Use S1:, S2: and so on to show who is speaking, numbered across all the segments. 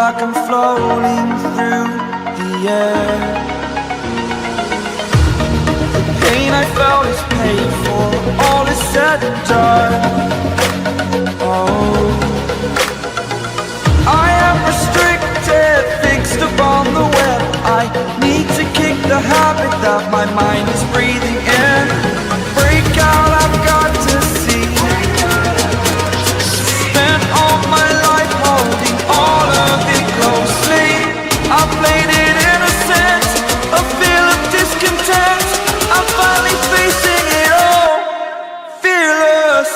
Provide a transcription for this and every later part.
S1: like I'm floating through the air. The pain I felt is paid for, all is said and done. Oh, I am restricted, fixed upon the web. I need to kick the habit that my mind is breathing in. Break out, I've got to see. Spent all my life holding all of it closely. I played it innocent, a feel of discontent. I'm finally facing it all, fearless.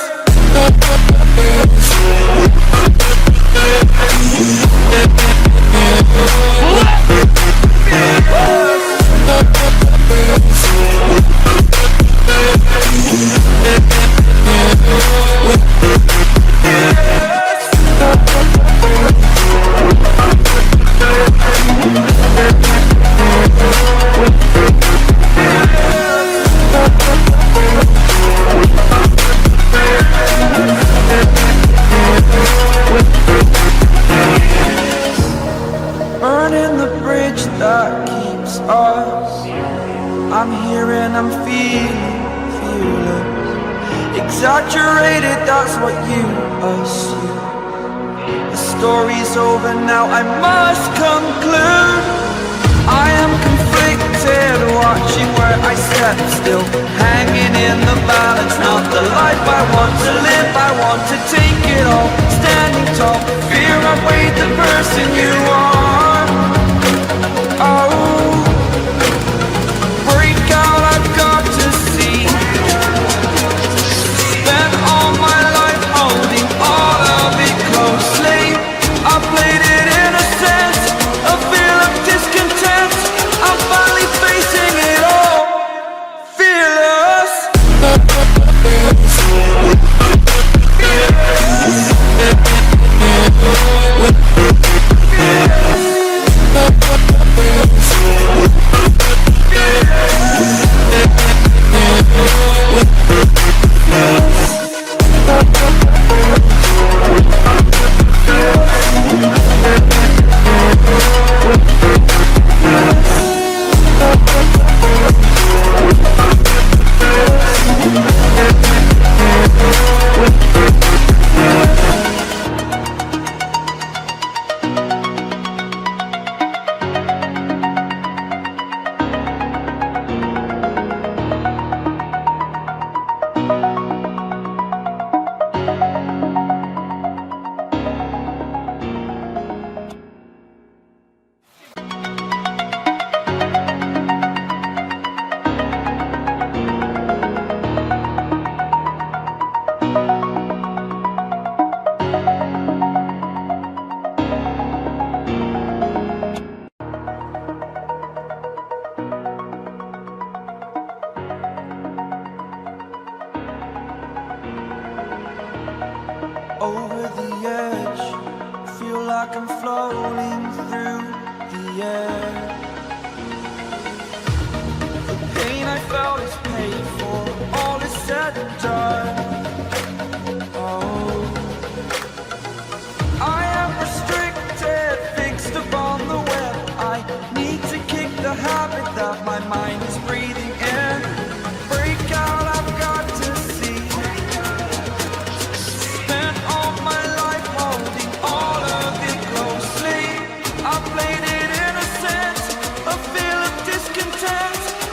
S1: Burning the bridge that keeps us. I'm here and I'm feeling fearless. Exaggerated, that's what you assume. The story's over now, I must conclude. I am conflicted, watching where I step still, hanging in the balance. Not the life I want to live, I want to take it all. Standing tall, fear I've weighed the person you are. Oh, break out, I've got to see. Spent all my life holding all of it closely. I played it innocent, a feel of discontent. I'm finally facing it all, fearless. Over the edge, feel like I'm floating